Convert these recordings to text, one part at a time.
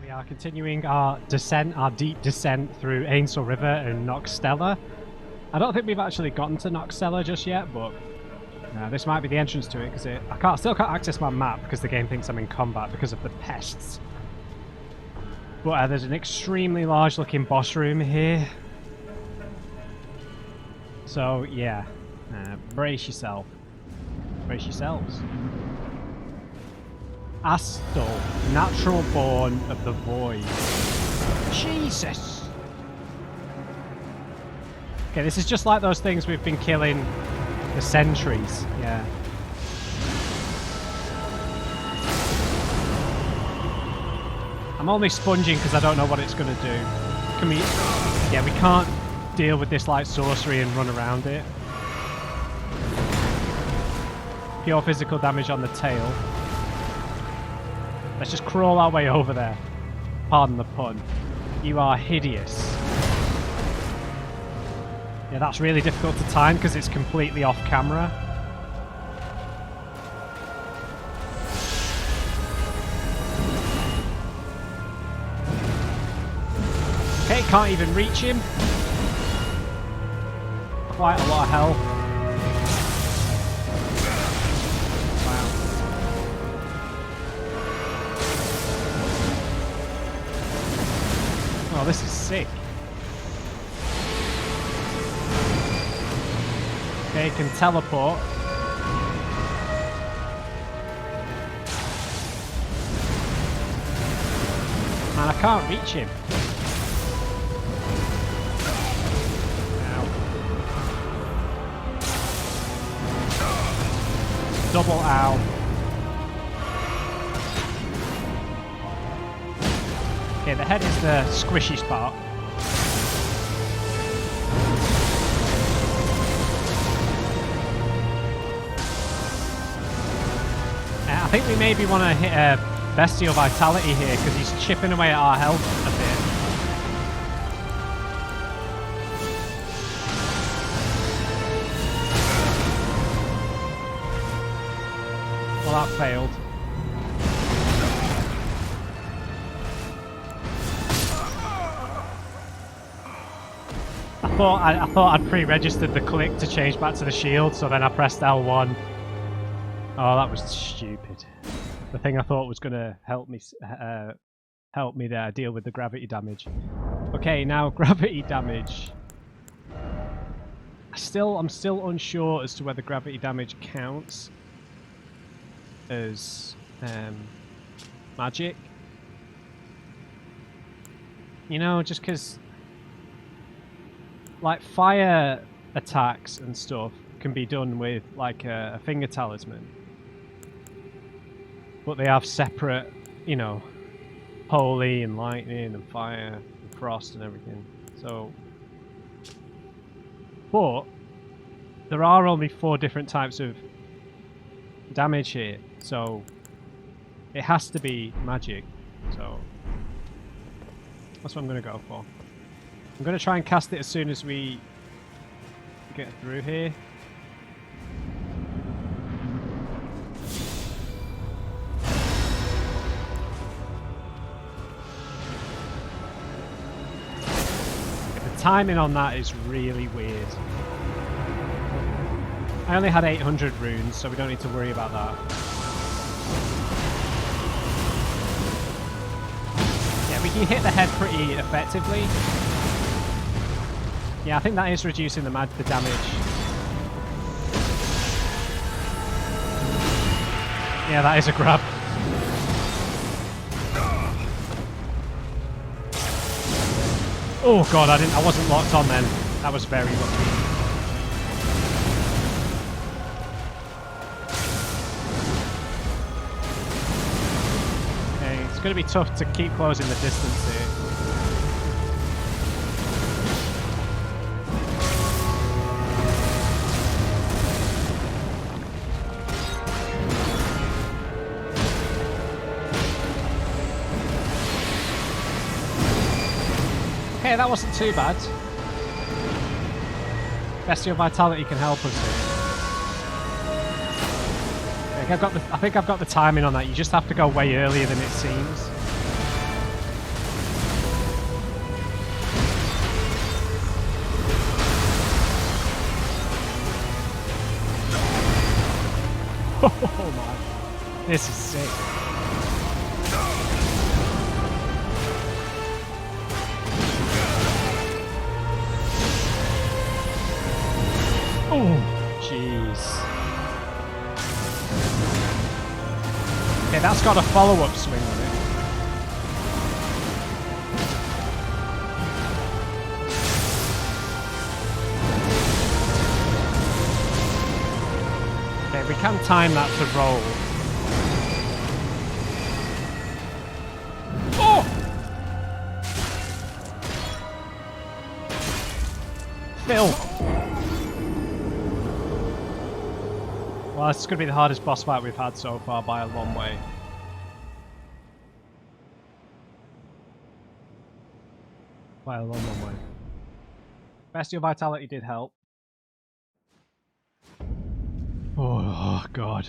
We are continuing our descent, our deep descent through Ainsel River and Noxtella. I don't think we've actually gotten to Noxtella just yet, but this might be the entrance to it because I still can't access my map because the game thinks I'm in combat because of the pests. But there's an extremely large-looking boss room here. So yeah, brace yourself. Brace yourselves. Astel, natural born of the void. Jesus! Okay, this is just like those things we've been killing for centuries. Yeah. I'm only sponging because I don't know what it's going to do. Can we... Yeah, we can't deal with this like sorcery and run around it. Pure physical damage on the tail. Let's just crawl our way over there. Pardon the pun. You are hideous. Yeah, that's really difficult to time because it's completely off camera. Okay, can't even reach him. Quite a lot of health. Oh, this is sick. Okay, can teleport. And I can't reach him. Ow. Double ow. Okay, the head is the squishy spot. I think we maybe want to hit a bestial vitality here because he's chipping away at our health a bit. Well, that failed. I thought I'd pre-registered the click to change back to the shield, so then I pressed L1. Oh, that was stupid. The thing I thought was going to help me there deal with the gravity damage. Okay, now gravity damage. I'm still unsure as to whether gravity damage counts as magic. You know, just because like fire attacks and stuff can be done with like a finger talisman. But they have separate, you know, holy and lightning and fire and frost and everything. So, but there are only 4 different types of damage here, so it has to be magic. So that's what I'm going to go for. I'm going to try and cast it as soon as we get through here. The timing on that is really weird. I only had 800 runes, so we don't need to worry about that. Yeah, we can hit the head pretty effectively. Yeah, I think that is reducing the damage. Yeah, that is a grab. Oh god, I wasn't locked on then. That was very lucky. Okay, it's going to be tough to keep closing the distance here. Okay, that wasn't too bad. Bestial Vitality can help us here. I think I've got the timing on that. You just have to go way earlier than it seems. Oh my. This is sick. Oh, jeez. Okay, that's got a follow-up swing on it. Okay, we can time that to roll. Oh! Phil! Well, this is going to be the hardest boss fight we've had so far by a long way. By a long, long way. Bestial Vitality did help. Oh, God.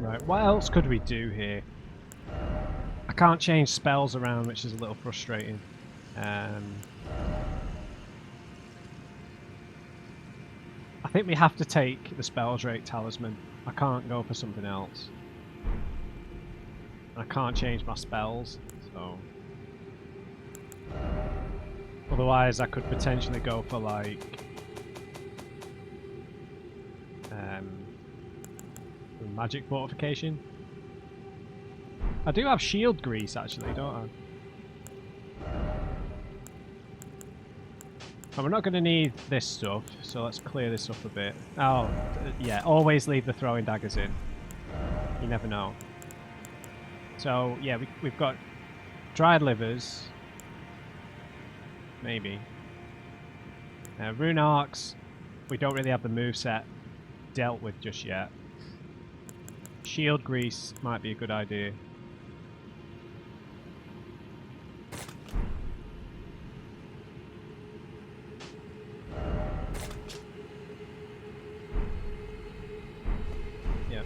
Right, what else could we do here? I can't change spells around, which is a little frustrating. I think we have to take the Spells Rate Talisman. I can't go for something else. I can't change my spells, so... Otherwise I could potentially go for like... magic fortification. I do have shield grease actually, don't I? But we're not going to need this stuff, so let's clear this up a bit. Oh, yeah, always leave the throwing daggers in. You never know. So, yeah, we've got dried livers. Maybe. Rune arcs, we don't really have the moveset dealt with just yet. Shield grease might be a good idea. Yep.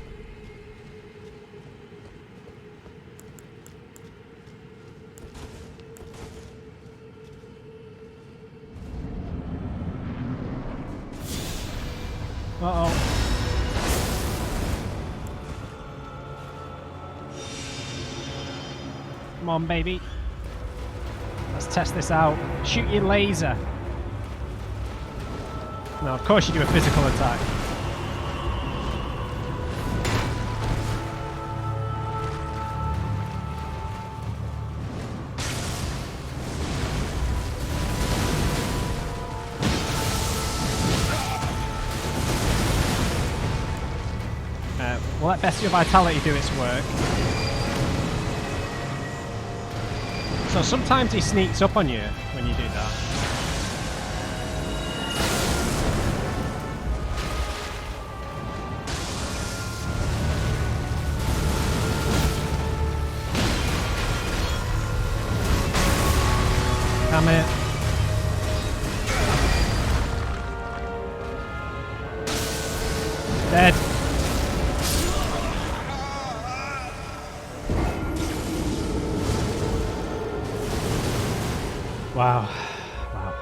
Uh-oh. Come on, baby. Let's test this out. Shoot your laser. No, of course you do a physical attack. We'll let Bestial Vitality do its work. So sometimes he sneaks up on you when you do that. Damn it. Dead. Wow. Wow.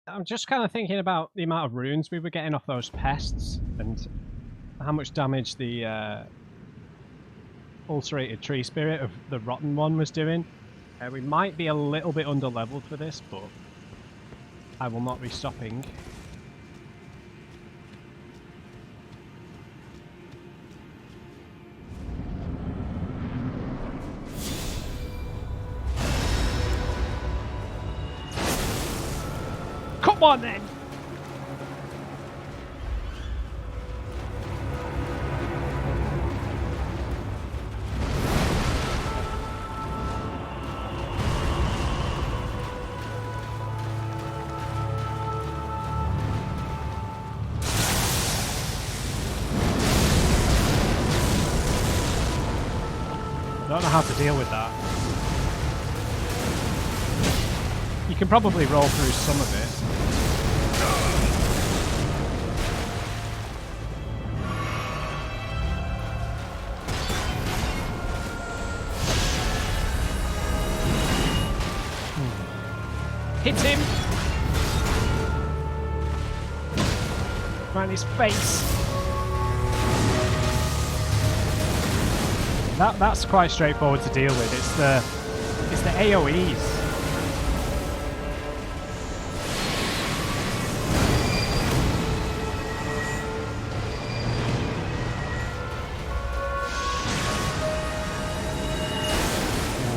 I'm just kind of thinking about the amount of runes we were getting off those pests and how much damage the ulcerated tree spirit of the rotten one was doing. We might be a little bit under leveled for this, but I will not be stopping. Come on then! I don't know how to deal with that. You can probably roll through some of it. Hit him! Come right in his face. That's quite straightforward to deal with. It's the AoEs.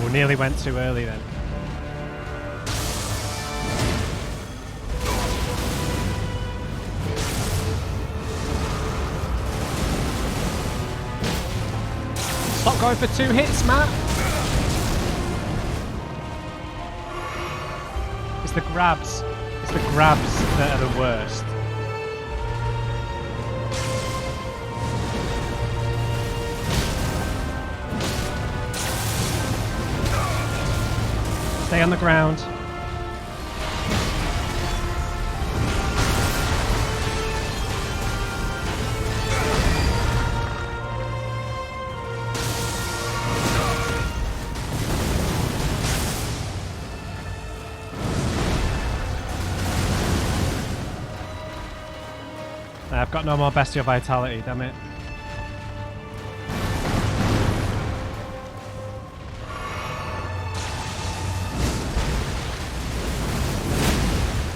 Oh, nearly went too early then. Stop going for 2 hits, Matt. It's the grabs. It's the grabs that are the worst. Stay on the ground. I've got no more bestial vitality, damn it.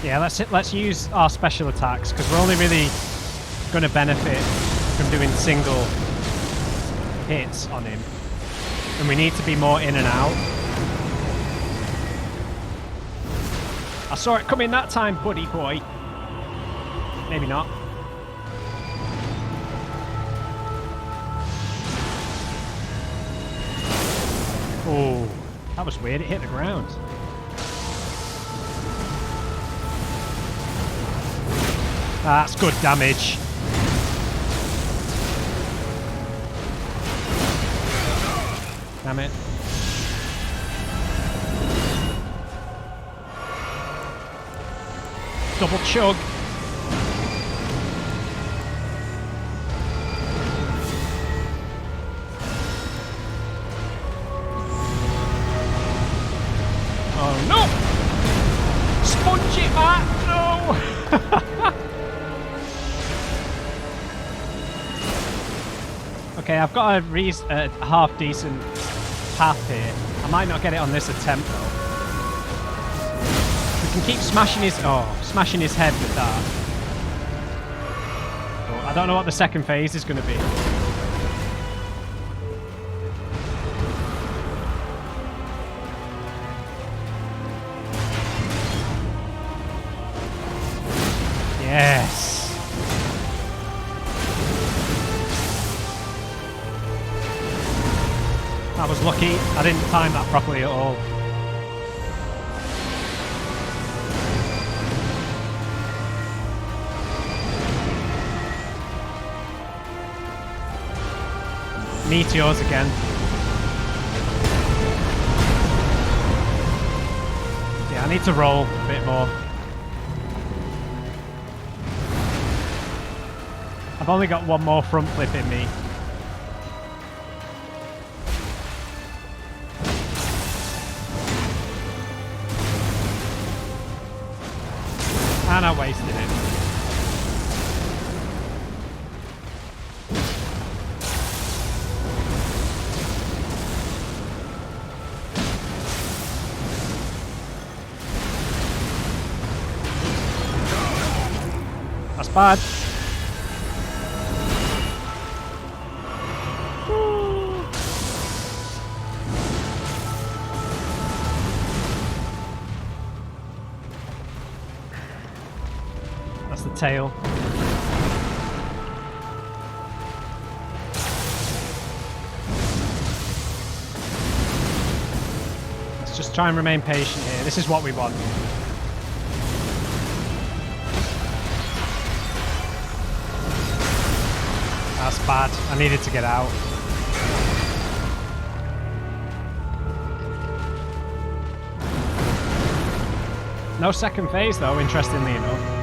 Yeah, let's use our special attacks, because we're only really going to benefit from doing single hits on him. And we need to be more in and out. I saw it coming that time, buddy boy. Maybe not. Oh, that was weird. It hit the ground. That's good damage. Damn it. Double chug. Oh no! Sponge it back! No! Okay, I've got a half decent path here. I might not get it on this attempt though. We can keep smashing his head with that. But I don't know what the second phase is going to be. Yes. I was lucky. I didn't time that properly at all. Meteors again. Yeah, I need to roll a bit more. I've only got one more front flip in me. And I wasted it. That's bad. That's the tail. Let's just try and remain patient here. This is what we want. That's bad. I needed to get out. No second phase though, interestingly enough.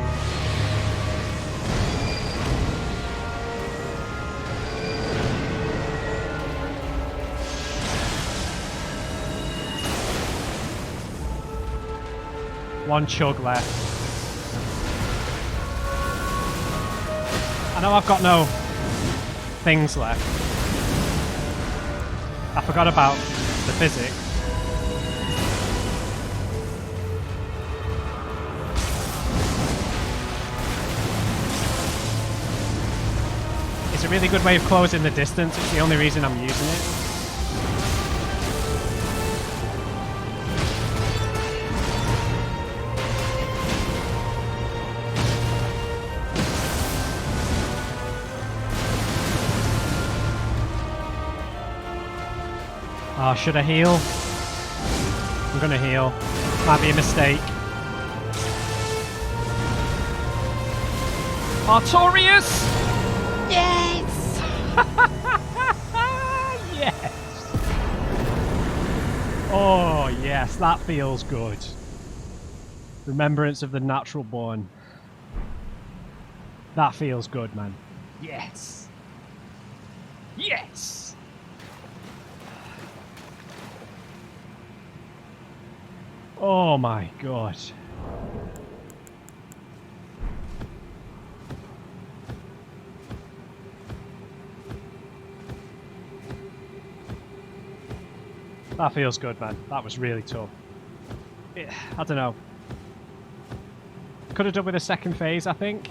One chug left. know I've got no things left. I forgot about the physics. It's a really good way of closing the distance. It's the only reason I'm using it. Oh, should I heal? I'm gonna heal. Might be a mistake. Artorius! Yes! Yes! Oh, yes, that feels good. Remembrance of the natural born. That feels good, man. Yes! Yes! Oh my god. That feels good, man. That was really tough. I don't know. Could have done with a second phase, I think.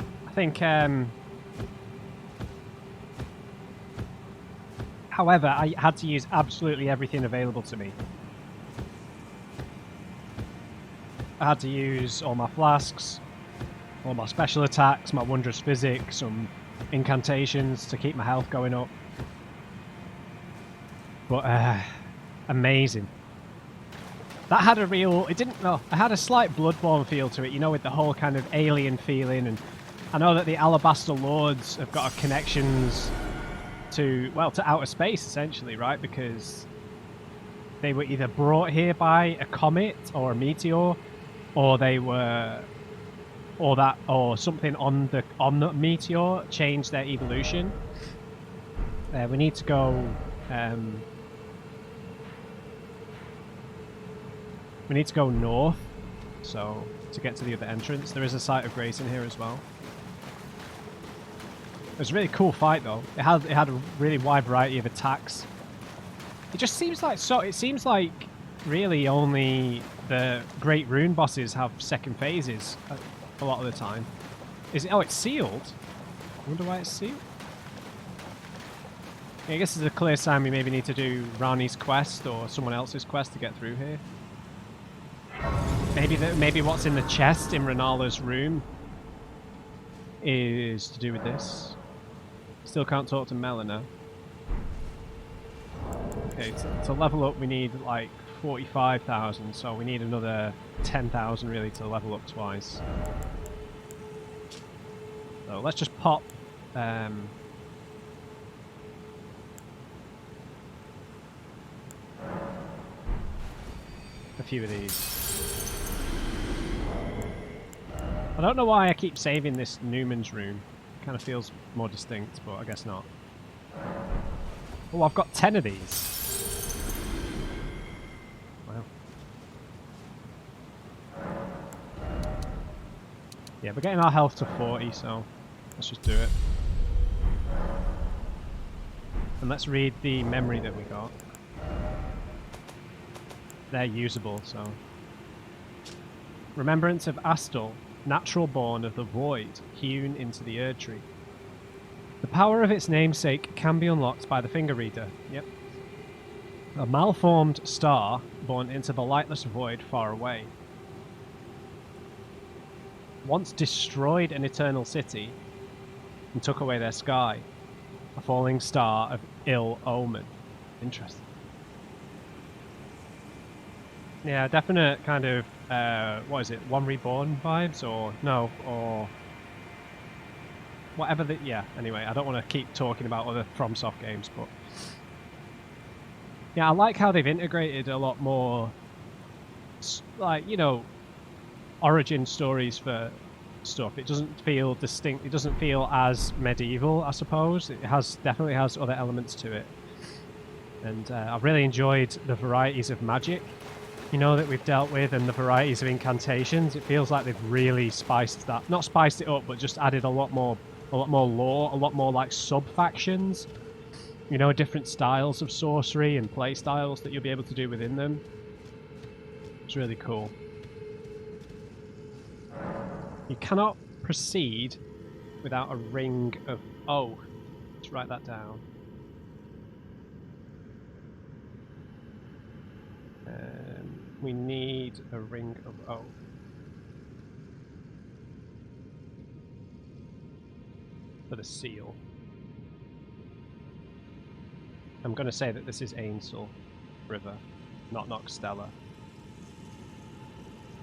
However, I had to use absolutely everything available to me. I had to use all my flasks, all my special attacks, my wondrous physics, some incantations to keep my health going up. But amazing. That had a real, it had a slight Bloodborne feel to it, you know, with the whole kind of alien feeling. And I know that the Alabaster Lords have got connections to, well, to outer space essentially, right? Because they were either brought here by a comet or a meteor, or they were, or something on the meteor changed their evolution. We need to go. We need to go north, so to get to the other entrance. There is a site of grace in here as well. It was a really cool fight, though. It had a really wide variety of attacks. It just seems like It seems like really only the great rune bosses have second phases a lot of the time. Is it? Oh, it's sealed. I wonder why it's sealed. I guess it's a clear sign we maybe need to do Rani's quest or someone else's quest to get through here. Maybe what's in the chest in Renala's room is to do with this. Still can't talk to Melina. Okay, to level up we need like 45,000, so we need another 10,000 really to level up twice. So let's just pop a few of these. I don't know why I keep saving this Newman's room. Kind of feels more distinct, but I guess not. Oh, I've got 10 of these. Wow. Yeah, we're getting our health to 40, so let's just do it. And let's read the memory that we got. They're usable, so. Remembrance of Astel, natural born of the void, hewn into the Erd tree. The power of its namesake can be unlocked by the finger reader. Yep. A malformed star born into the lightless void far away. Once destroyed an eternal city and took away their sky. A falling star of ill omen. Interesting. Yeah, definite kind of, what is it, One Reborn vibes, or no, or whatever the, yeah, anyway, I don't want to keep talking about other FromSoft games, but yeah, I like how they've integrated a lot more, like, you know, origin stories for stuff. It doesn't feel distinct, it doesn't feel as medieval, I suppose. It definitely has other elements to it. And I've really enjoyed the varieties of magic, you know, that we've dealt with, and the varieties of incantations. It feels like they've really spiced that, not spiced it up, but just added a lot more a lot more lore, a lot more like sub-factions. You know, different styles of sorcery and play styles that you'll be able to do within them. It's really cool. You cannot proceed without a ring of oath. Let's write that down. We need a ring of oath. For the seal. I'm going to say that this is Ainsel River, not Noxtella.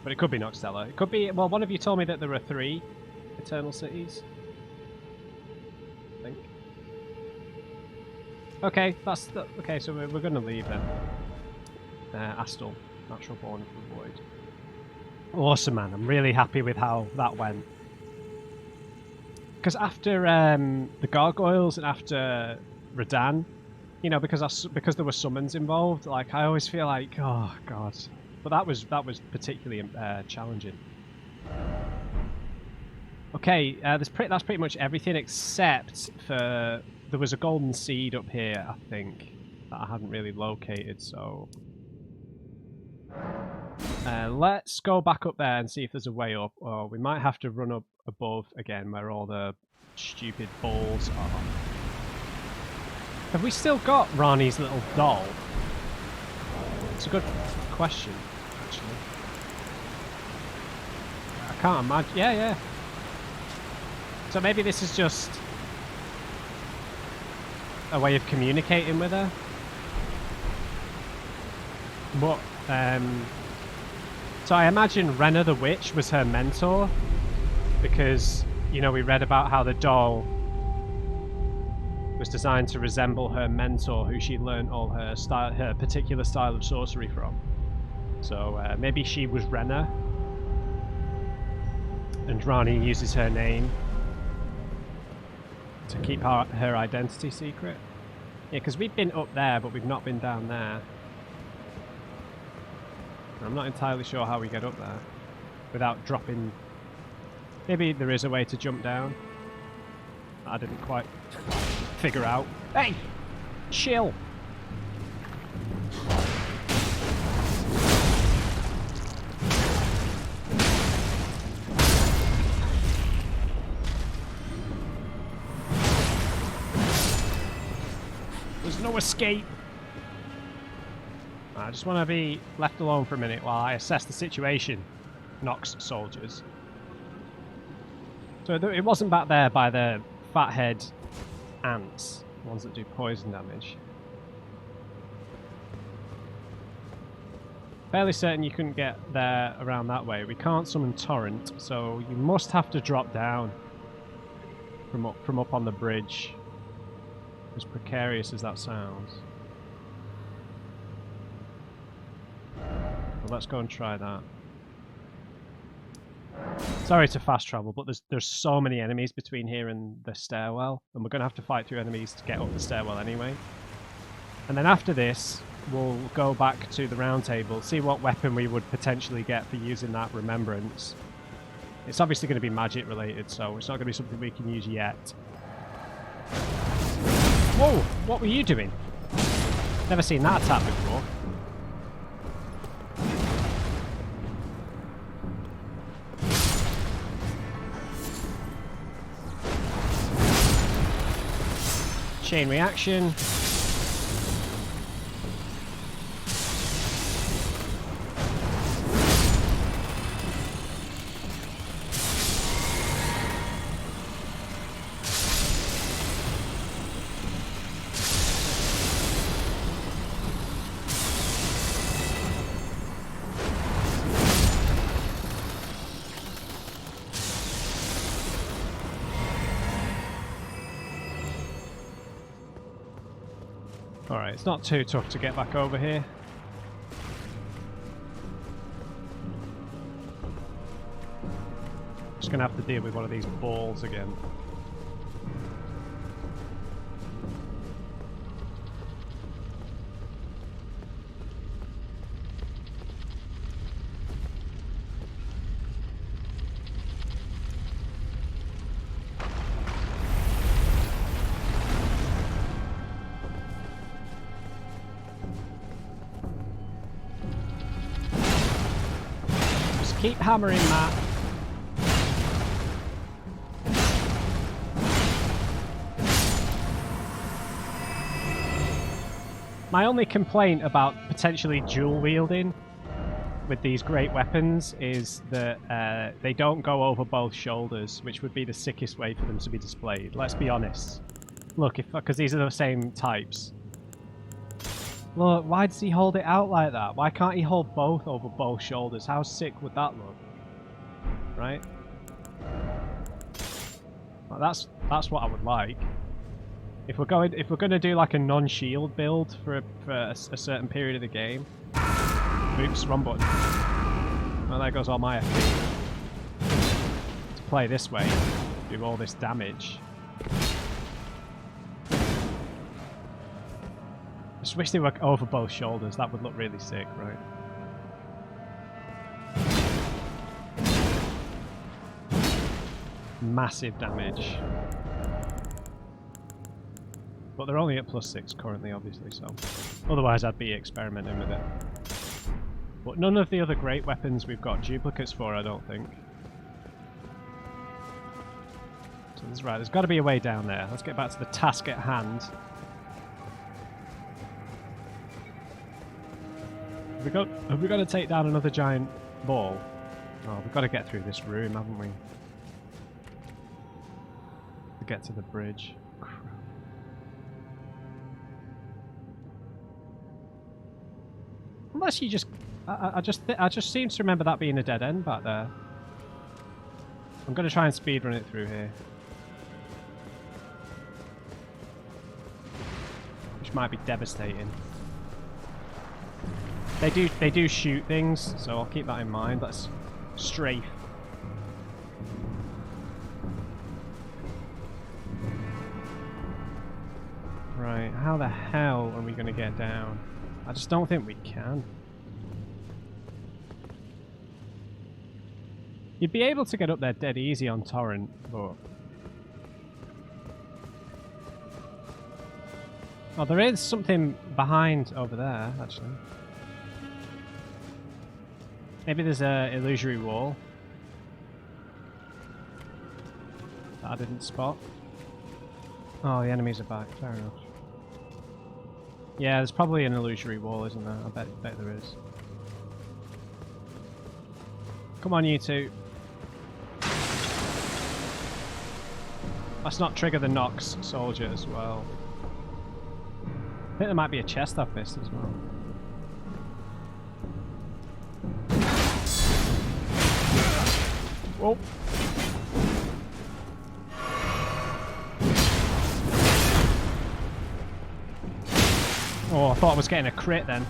But it could be Noxtella. It could be... Well, one of you told me that there are 3 Eternal Cities. I think. Okay, that's... Okay, so we're going to leave then. Astel, Natural Born of the Void. Awesome, man. I'm really happy with how that went. Because after the Gargoyles and after Redmane, you know, because there were summons involved, like I always feel like, oh god. But that was particularly challenging. Okay, that's pretty much everything except for there was a golden seed up here, I think, that I hadn't really located. So let's go back up there and see if there's a way up, or we might have to run up above again where all the stupid balls are. Have we still got Rani's little doll? It's a good question, actually. I can't imagine. Yeah. So maybe this is just a way of communicating with her. But so I imagine Renna the Witch was her mentor, because, you know, we read about how the doll was designed to resemble her mentor, who she learned all her particular style of sorcery from. So maybe she was Renna, and Rani uses her name to keep her identity secret. Yeah, because we've been up there, but we've not been down there. I'm not entirely sure how we get up there without dropping. Maybe there is a way to jump down. I didn't quite figure out. Hey! Chill! There's no escape! I just want to be left alone for a minute while I assess the situation, Nox soldiers. So it wasn't back there by the fathead ants, the ones that do poison damage. Fairly certain you couldn't get there around that way. We can't summon Torrent, so you must have to drop down from up on the bridge. As precarious as that sounds. Well, let's go and try that. Sorry to fast travel, but there's so many enemies between here and the stairwell, and we're going to have to fight through enemies to get up the stairwell anyway. And then after this, we'll go back to the round table, see what weapon we would potentially get for using that remembrance. It's obviously going to be magic related, so it's not going to be something we can use yet. Whoa! What were you doing? Never seen that attack before. Chain reaction. Alright, it's not too tough to get back over here. Just gonna have to deal with one of these balls again. Keep hammering, Matt. My only complaint about potentially dual wielding with these great weapons is that they don't go over both shoulders, which would be the sickest way for them to be displayed. Let's be honest. Look, because these are the same types. Look, why does he hold it out like that? Why can't he hold both over both shoulders? How sick would that look? Right? Well, that's what I would like. If we're going to do like a non-shield build for a certain period of the game. Oops, wrong button. Well, there goes all my effort. To play this way, do all this damage. I just wish they were over both shoulders. That would look really sick, right? Massive damage. But they're only at +6 currently, obviously, so... Otherwise, I'd be experimenting with it. But none of the other great weapons we've got duplicates for, I don't think. So that's right, there's got to be a way down there. Let's get back to the task at hand. Have we got to take down another giant ball? Oh, we've got to get through this room, haven't we? To get to the bridge. Unless you just... I just seem to remember that being a dead end back there. I'm going to try and speedrun it through here. Which might be devastating. They do shoot things, so I'll keep that in mind. Let's strafe. Right, how the hell are we going to get down? I just don't think we can. You'd be able to get up there dead easy on Torrent, but... Oh, there is something behind over there, actually. Maybe there's a illusory wall that I didn't spot. Oh, the enemies are back. Fair enough. Yeah, there's probably an illusory wall, isn't there? I bet there is. Come on, you two. Let's not trigger the Nox soldier as well. I think there might be a chest I've missed as well. Whoa. Oh, I thought I was getting a crit then.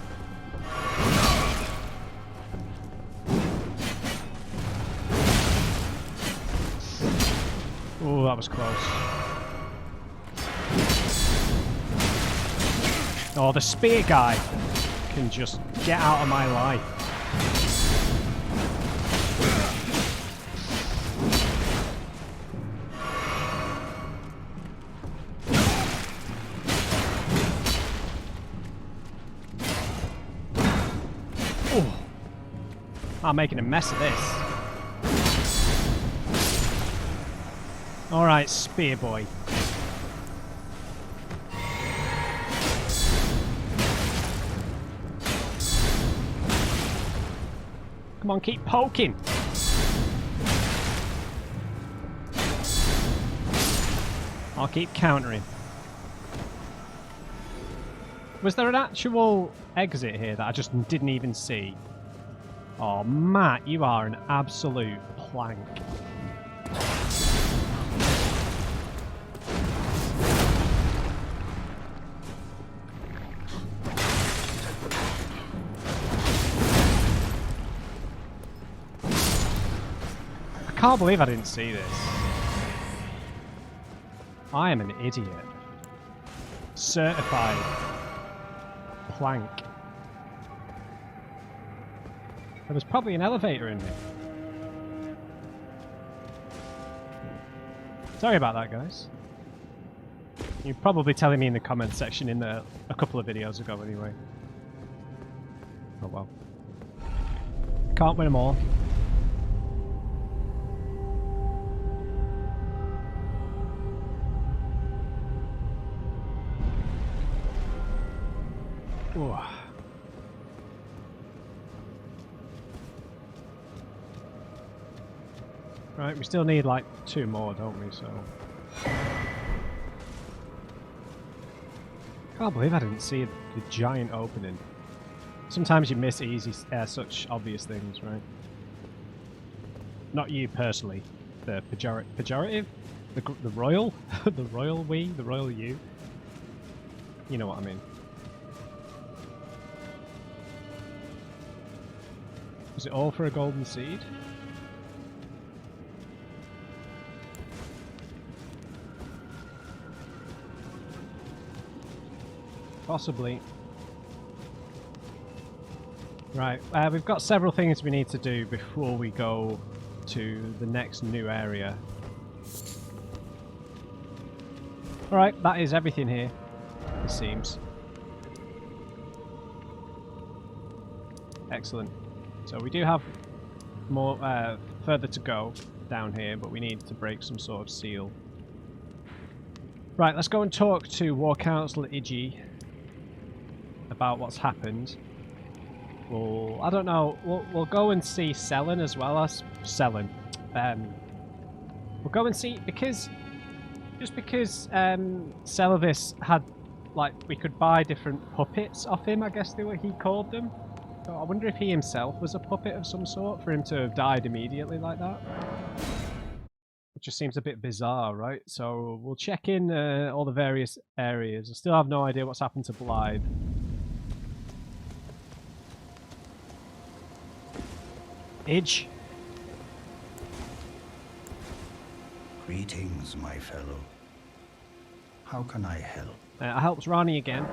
Oh, that was close. Oh, the spear guy can just get out of my life. Oh, I'm making a mess of this. Alright, spear boy. Come on, keep poking. I'll keep countering. Was there an actual exit here that I just didn't even see? Oh, Matt, you are an absolute plank. I can't believe I didn't see this. I am an idiot. Certified plank. There was probably an elevator in here. Sorry about that, guys. You're probably telling me in the comment section in a couple of videos ago anyway. Oh well. Can't win them all. Ooh. Right, we still need like 2 more, don't we? So can't believe I didn't see the giant opening. Sometimes you miss easy, such obvious things, right? Not you personally. The pejorative, the royal, the royal we, the royal you. You know what I mean. Is it all for a golden seed? Possibly. Right, we've got several things we need to do before we go to the next new area. Alright, that is everything here, it seems. Excellent. So we do have more further to go down here, but we need to break some sort of seal. Right, let's go and talk to War Councillor Iji about what's happened. I don't know. We'll go and see Selen as well as Selen. We'll go and see because Celavis had we could buy different puppets off him. I guess he called them. So I wonder if he himself was a puppet of some sort for him to have died immediately like that. It just seems a bit bizarre, right? So we'll check in all the various areas. I still have no idea what's happened to Blythe. Idge. Greetings, my fellow. How can I help? I helped Rani again.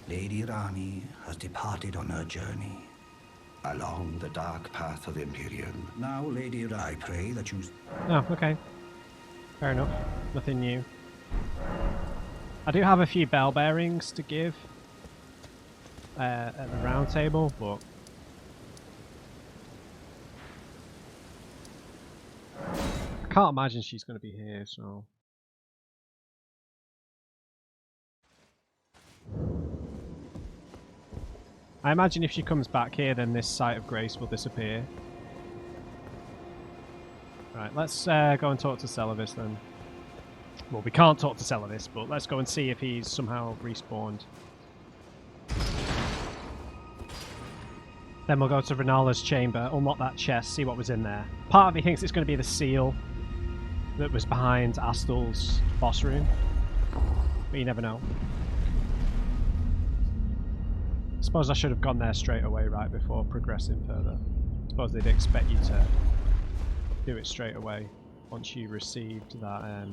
Lady Rani has departed on her journey along the dark path of Imperium. Now, Lady Rani, I pray that you... Oh, okay. Fair enough. Nothing new. I do have a few bell bearings to give at the round table, but... I can't imagine she's going to be here, so... I imagine if she comes back here, then this site of grace will disappear. Right, let's go and talk to Celavis then. Well, we can't talk to Celavis, but let's go and see if he's somehow respawned. Then we'll go to Renala's chamber, unlock that chest, see what was in there. Part of me thinks it's going to be the seal that was behind Astel's boss room, but you never know. I suppose I should have gone there straight away, right, before progressing further. I suppose they'd expect you to do it straight away once you received that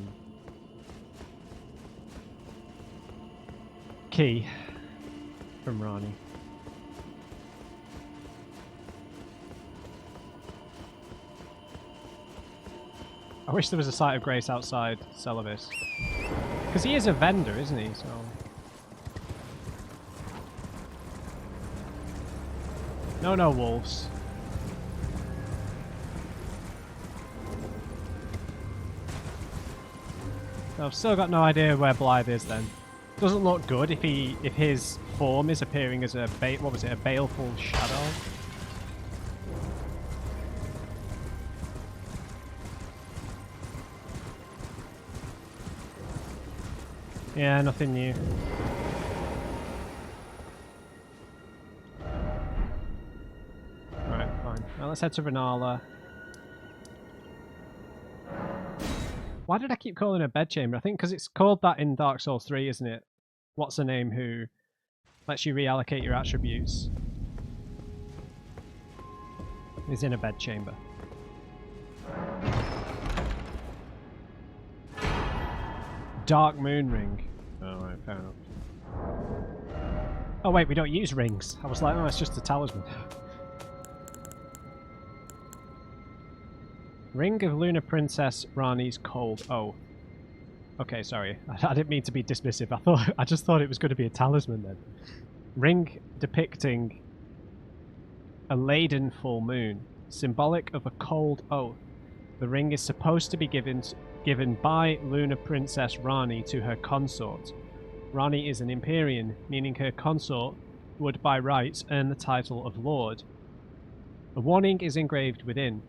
key from Rani. I wish there was a site of grace outside Celavis. Because he is a vendor, isn't he? So... No wolves. So I've still got no idea where Blythe is then. Doesn't look good if his form is appearing as a a baleful shadow. Yeah, nothing new. Right, fine. Now let's head to Renala. Why did I keep calling it a bedchamber? I think because it's called that in Dark Souls 3, isn't it? What's the name who lets you reallocate your attributes? Is in a bedchamber. Dark Moon Ring. Oh, right, fair enough. Oh wait, we don't use rings. I was like, oh, it's just a talisman. Ring of Lunar Princess Rani's Cold Oath. Okay, sorry. I didn't mean to be dismissive. I just thought it was going to be a talisman then. Ring depicting a laden full moon, symbolic of a cold oath. The ring is supposed to be given by Lunar Princess Rani to her consort. Rani is an Empyrean, meaning her consort would by rights earn the title of Lord. A warning is engraved within.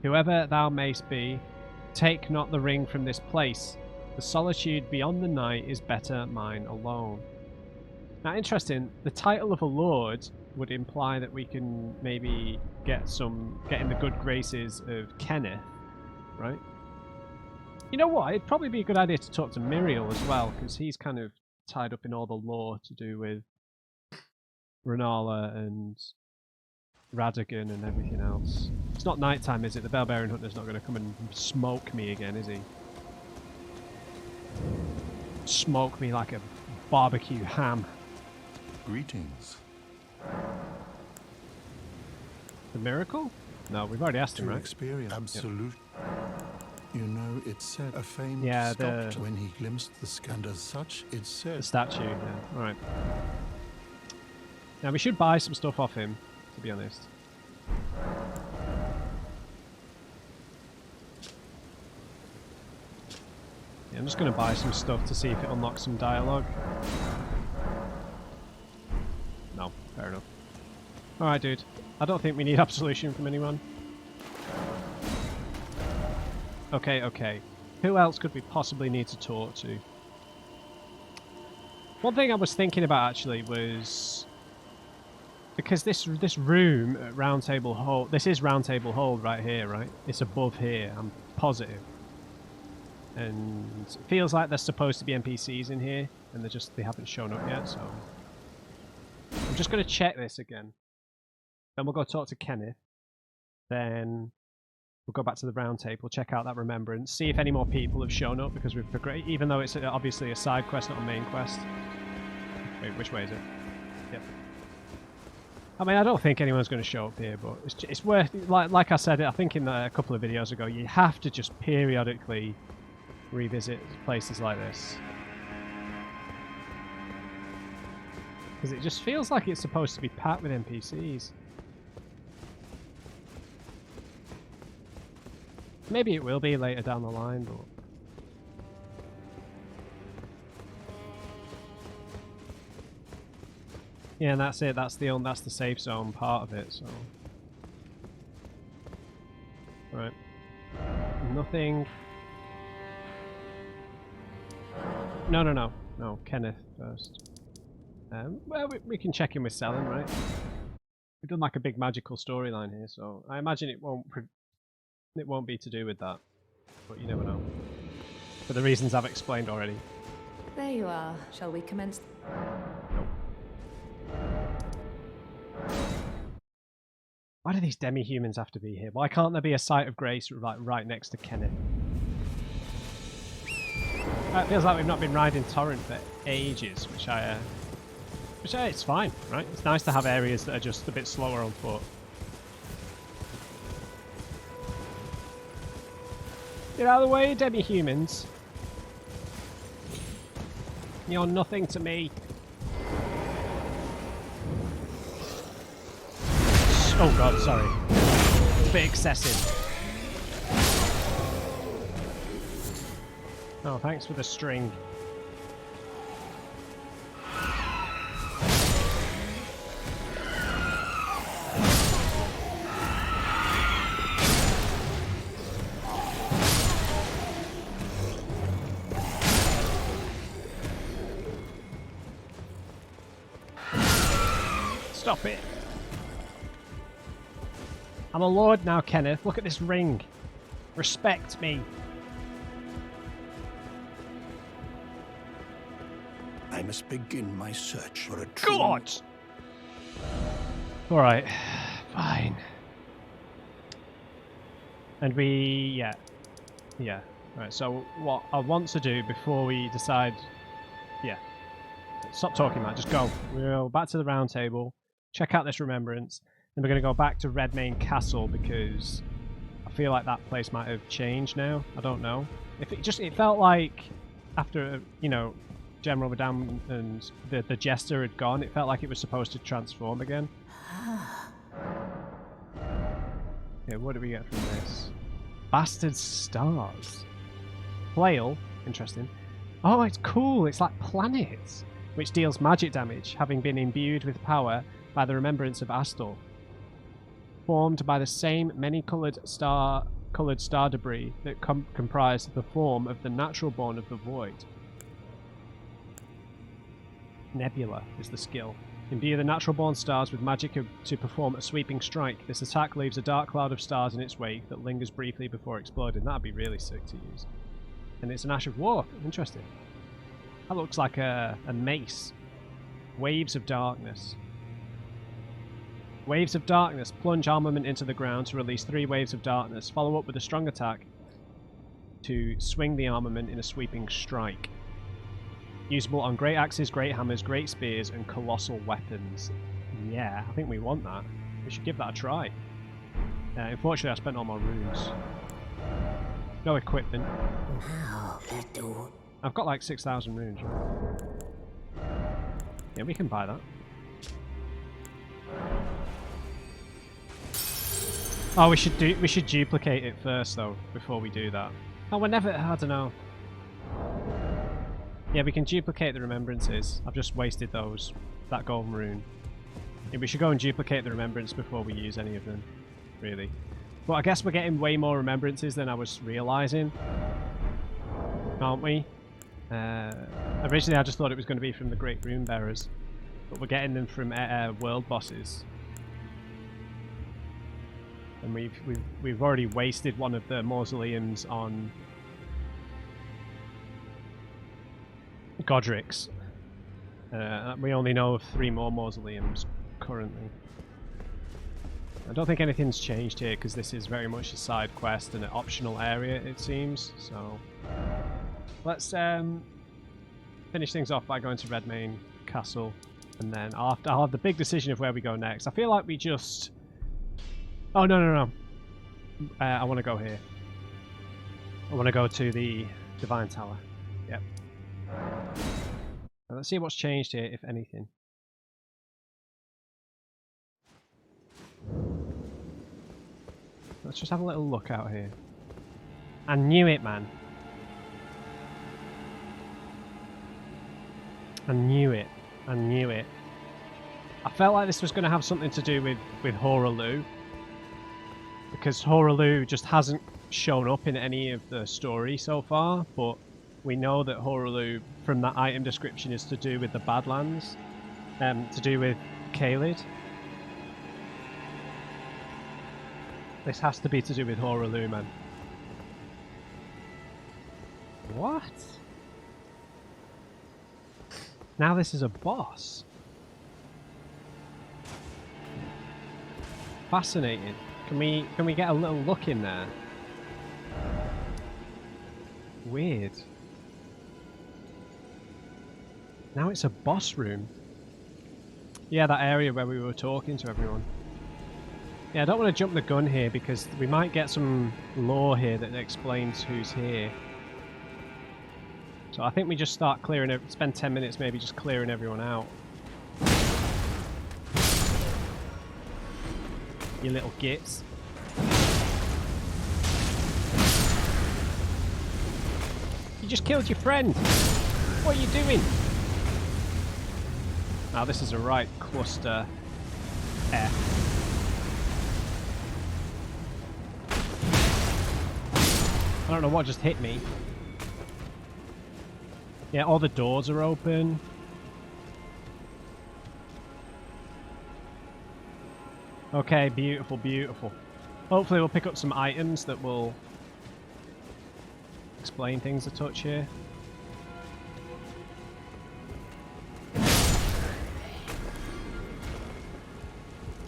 Whoever thou mayst be, take not the ring from this place. The solitude beyond the night is better mine alone. Now, interesting, the title of a Lord would imply that we can maybe get in the good graces of Kenneth, right? You know what? It'd probably be a good idea to talk to Miriel as well, because he's kind of tied up in all the lore to do with Renala and Radagon and everything else. It's not nighttime, is it? The Barbarian Hunter's not going to come and smoke me again, is he? Smoke me like a barbecue ham. Greetings. The miracle? No, we've already asked him, right? Experience absolute. Yep. You know, it said a fame stopped when he glimpsed the Skand as such. It said the statue. Yeah. All right. Now we should buy some stuff off him, to be honest. Yeah, I'm just going to buy some stuff to see if it unlocks some dialogue. No, fair enough. Alright, dude. I don't think we need absolution from anyone. Okay, okay. Who else could we possibly need to talk to? One thing I was thinking about actually was... because this room at Round Table Hold... this is Round Table Hold right here, right? It's above here, I'm positive. And it feels like there's supposed to be NPCs in here, and they haven't shown up yet, so... I'm just going to check this again. Then we'll go talk to Kenneth. Then we'll go back to the round table, check out that remembrance, see if any more people have shown up, because we've progressed, even though it's obviously a side quest, not a main quest. Wait, which way is it? Yep. I mean, I don't think anyone's going to show up here, but it's worth, like I said, I think in a couple of videos ago, you have to just periodically revisit places like this. Because it just feels like it's supposed to be packed with NPCs. Maybe it will be later down the line, but... yeah, and that's it. That's the safe zone part of it, so... right. Nothing... No, Kenneth first. Well, we can check in with Selen, right? We've done like a big magical storyline here, so I imagine it won't be to do with that. But you never know. For the reasons I've explained already. There you are. Shall we commence? Nope. Why do these demi-humans have to be here? Why can't there be a site of grace like right next to Kenneth? It feels like we've not been riding Torrent for ages, which it's fine, right? It's nice to have areas that are just a bit slower on foot. Get out of the way, demi-humans. You're nothing to me. Oh god, sorry. It's a bit excessive. Oh, thanks for the string. Stop it. I'm a lord now, Kenneth. Look at this ring. Respect me. I must begin my search for a true... God! Alright. Fine. And yeah. Right, so what I want to do before we decide... yeah. Stop talking, man. Just go. We'll back to the round table. Check out this remembrance. Then we're going to go back to Redmane Castle because I feel like that place might have changed now. I don't know. It felt like after, you know, General Madame and the Jester had gone, it felt like it was supposed to transform again. Okay, what do we get from this? Bastard stars. Flail. Interesting. Oh, it's cool. It's like planets. which deals magic damage, having been imbued with power by the remembrance of Astel. Formed by the same many-coloured star debris that comprise the form of the natural born of the void. Nebula is the skill. Imbue the natural born stars with magic to perform a sweeping strike. This attack leaves a dark cloud of stars in its wake that lingers briefly before exploding. That'd be really sick to use. And it's an Ash of War. Interesting. That looks like a mace. Waves of Darkness. Waves of Darkness. Plunge armament into the ground to release 3 waves of darkness. Follow up with a strong attack to swing the armament in a sweeping strike. Usable on great axes, great hammers, great spears, and colossal weapons. Yeah, I think we want that. We should give that a try. Unfortunately, I spent all my runes. No equipment. I've got like 6,000 runes, right? Yeah, we can buy that. Oh, we should duplicate it first though, before we do that. Oh, we're never, I don't know. Yeah, we can duplicate the remembrances. I've just wasted that golden rune. Yeah, we should go and duplicate the remembrance before we use any of them, really. But I guess we're getting way more remembrances than I was realising, aren't we? Originally I just thought it was going to be from the Great Rune Bearers, but we're getting them from world bosses. And we've already wasted one of the mausoleums on Godric's. We only know of 3 more mausoleums currently. I don't think anything's changed here because this is very much a side quest and an optional area, it seems. So let's finish things off by going to Redmane Castle, and then I'll have the big decision of where we go next. I feel like we just... Oh, no. I want to go here. I want to go to the Divine Tower. Yep. Now let's see what's changed here, if anything. Let's just have a little look out here. I knew it, man. I knew it. I felt like this was going to have something to do with Hoaraloo. Because Hoaraloo just hasn't shown up in any of the story so far, but we know that Hoaraloo, from that item description, is to do with the Badlands, to do with Caelid. This has to be to do with Hoaraloo, man. What? Now this is a boss. Fascinating. Can we get a little look in there? Weird. Now it's a boss room. Yeah, that area where we were talking to everyone. Yeah, I don't want to jump the gun here because we might get some lore here that explains who's here. So I think we just start clearing it, spend 10 minutes maybe just clearing everyone out. You little gits. You just killed your friend! What are you doing? Now this is a right cluster F. I don't know what just hit me. Yeah, all the doors are open. Okay, beautiful, beautiful. Hopefully we'll pick up some items that will explain things a touch here.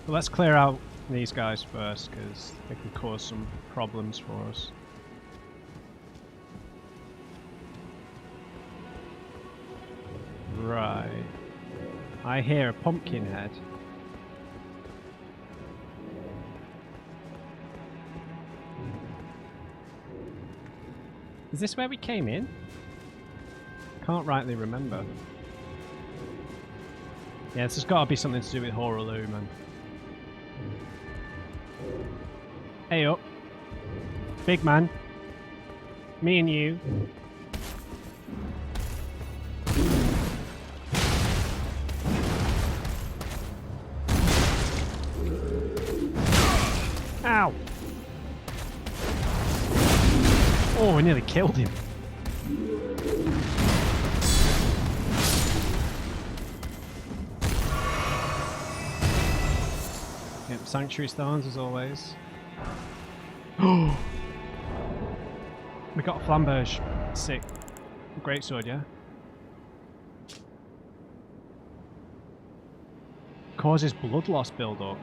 But let's clear out these guys first, because they can cause some problems for us. Right. I hear a pumpkin head. Is this where we came in? Can't rightly remember. Yeah, this has got to be something to do with Hoaraloo, man. Hey up. Big man. Me and you. Ow! Oh, we nearly killed him. Yep, Sanctuary Stones as always. Oh! We got a flamberge. Sick. Great sword, yeah? Causes blood loss build up.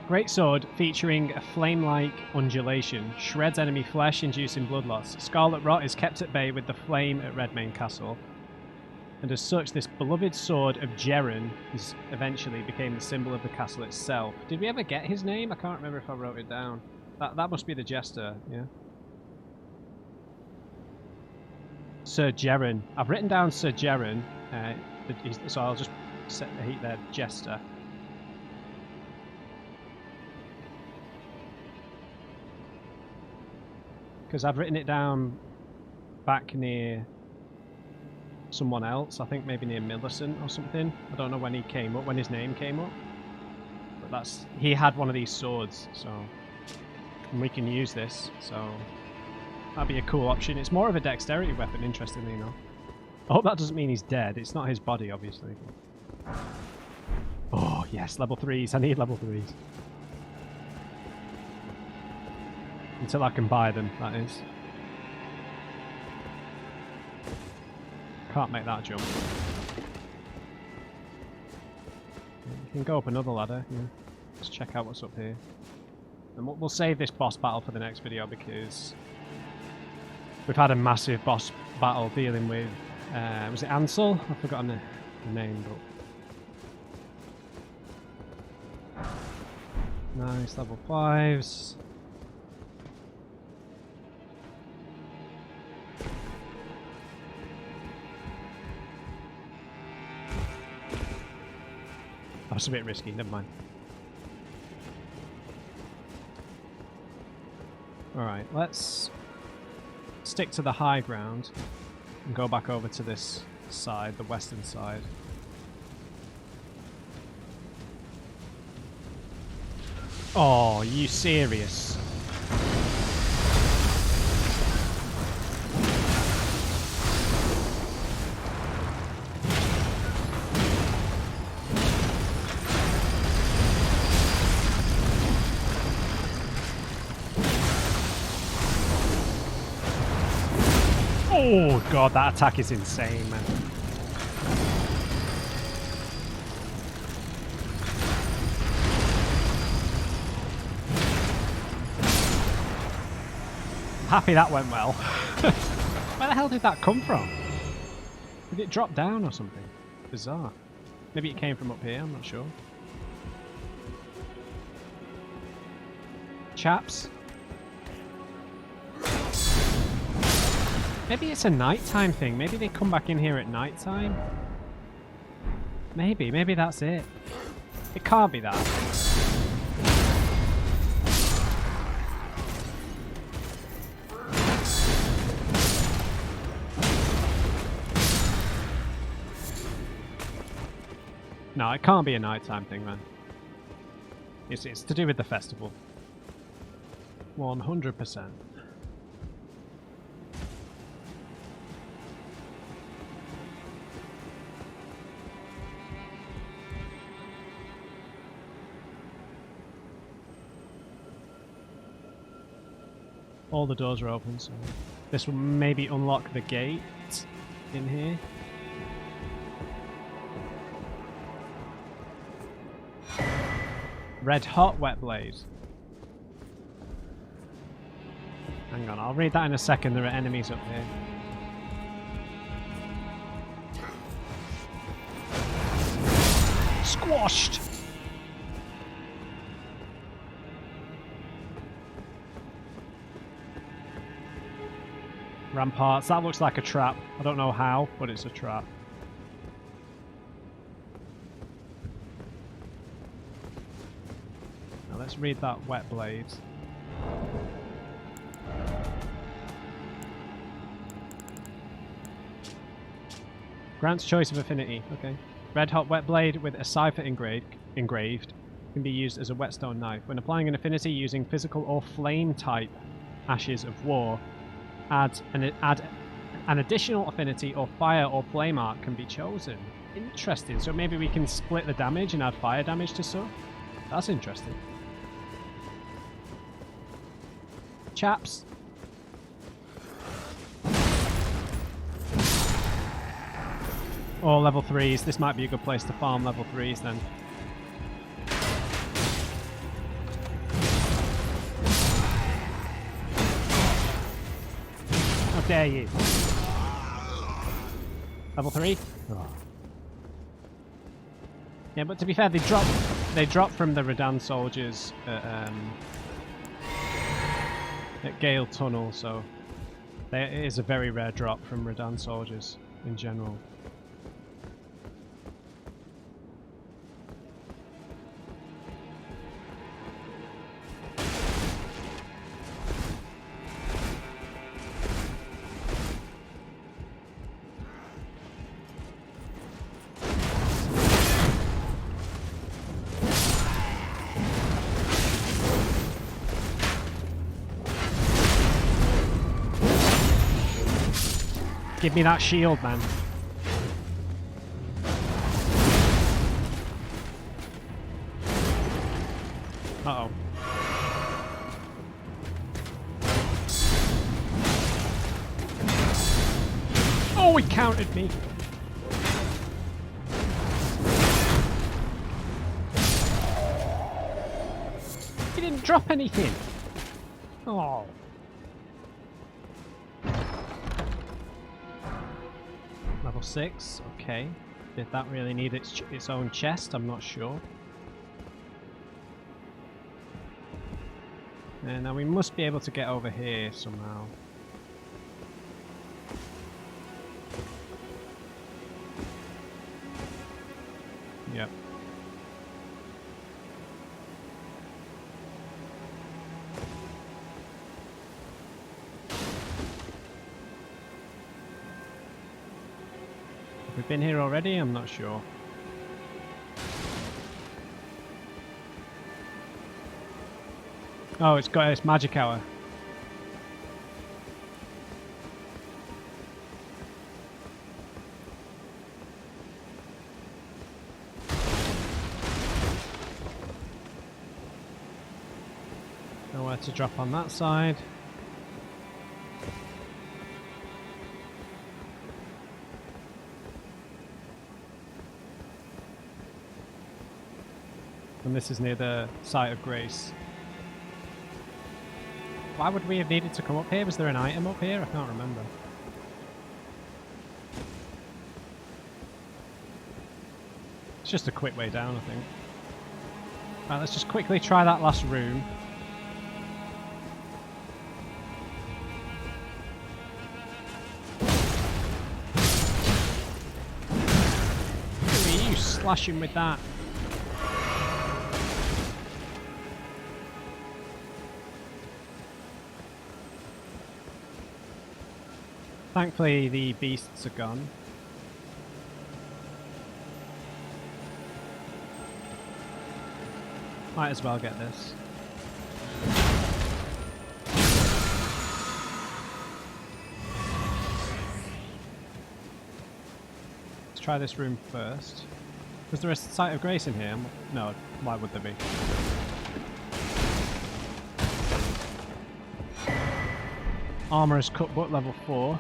Great sword featuring a flame-like undulation. Shreds enemy flesh, inducing blood loss. Scarlet rot is kept at bay with the flame at Redmane Castle. And as such, this beloved sword of Jeren is eventually became the symbol of the castle itself. Did we ever get his name? I can't remember if I wrote it down. That must be the jester, yeah? Sir Jeren. I've written down Sir Jeren, so I'll just set the heat there, jester. Because I've written it down back near someone else, I think maybe near Millicent or something. I don't know when he came up, when his name came up. But he had one of these swords, so... And we can use this, so... That'd be a cool option. It's more of a dexterity weapon, interestingly enough. I hope that doesn't mean he's dead. It's not his body, obviously. Oh, yes, level 3s. I need level 3s. Until I can buy them, that is. Can't make that jump. You can go up another ladder, yeah. Let's check out what's up here. And we'll save this boss battle for the next video because we've had a massive boss battle dealing with, was it Ainsel? I've forgotten the name, but... Nice, level 5s. That's a bit risky, never mind. Alright, let's stick to the high ground and go back over to this side, the western side. Oh, are you serious? Oh god, that attack is insane, man. Happy that went well. Where the hell did that come from? Did it drop down or something? Bizarre. Maybe it came from up here, I'm not sure. Chaps. Maybe it's a nighttime thing. Maybe they come back in here at nighttime. Maybe that's it. It can't be that. No, it can't be a nighttime thing, man. It's to do with the festival. 100%. All the doors are open, so this will maybe unlock the gate in here. Red hot wet blaze. Hang on, I'll read that in a second. There are enemies up here. Squashed! Ramparts. That looks like a trap. I don't know how, but it's a trap. Now let's read that wet blade. Grants choice of affinity. Okay. Red hot wet blade with a cipher engraved engraved. Can be used as a whetstone knife. When applying an affinity using physical or flame type ashes of war, add an additional affinity or fire or flame art can be chosen. Interesting. So maybe we can split the damage and add fire damage to stuff. That's interesting. Chaps. Or level 3s. This might be a good place to farm level 3s then. How dare you? Level 3? Oh. Yeah, but to be fair, they drop from the Redan soldiers at Gale Tunnel, so it is a very rare drop from Redan soldiers in general. Give me that shield, man. Uh-oh. Oh, he countered me. He didn't drop anything. Oh. Level 6, okay. Did that really need its own chest? I'm not sure. And now we must be able to get over here somehow. Yep. We've been here already? I'm not sure. Oh, it's got its magic hour. Nowhere to drop on that side. And this is near the site of grace. Why would we have needed to come up here? Was there an item up here? I can't remember. It's just a quick way down, I think. Right, let's just quickly try that last room. Who are you slashing with that? Thankfully, the beasts are gone. Might as well get this. Let's try this room first. Was there a site of grace in here? No, why would there be? Armor is cut but level 4.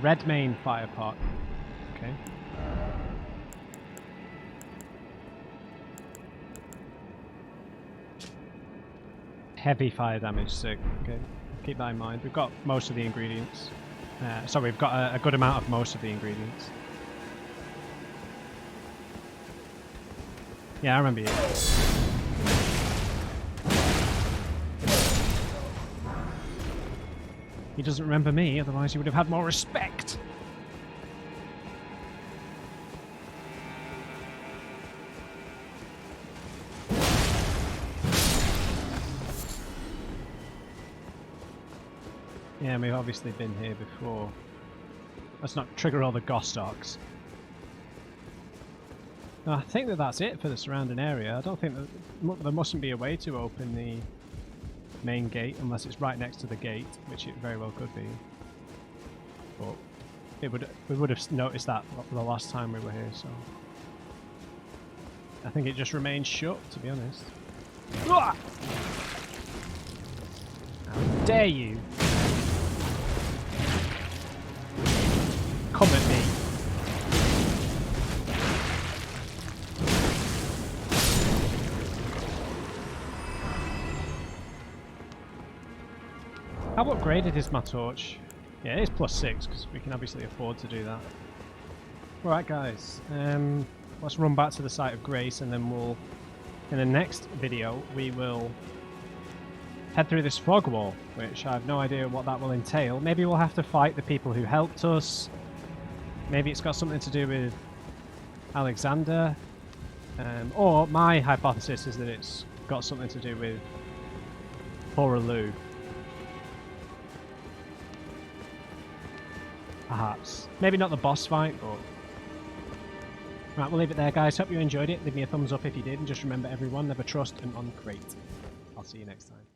Redmane fire pot. Okay. Heavy fire damage, sick. Okay, keep that in mind. We've got most of the ingredients. Sorry, we've got a good amount of most of the ingredients. Yeah, I remember you. He doesn't remember me, otherwise he would have had more respect. Yeah, we've obviously been here before. Let's not trigger all the Gostocks. No, I think that that's it for the surrounding area. I don't think that there mustn't be a way to open the main gate unless it's right next to the gate, which it very well could be. But we would have noticed that the last time we were here, so I think it just remains shut, to be honest. How dare you come at me? How upgraded is my torch? Yeah, it is +6 because we can obviously afford to do that. Right, guys, let's run back to the site of grace, and then we'll, in the next video, we will head through this fog wall, which I have no idea what that will entail. Maybe we'll have to fight the people who helped us. Maybe it's got something to do with Alexander. Or my hypothesis is that it's got something to do with Poor Lou. Perhaps. Maybe not the boss fight, but... Right, we'll leave it there, guys. Hope you enjoyed it. Leave me a thumbs up if you did, and just remember, everyone, never trust an uncrate. I'll see you next time.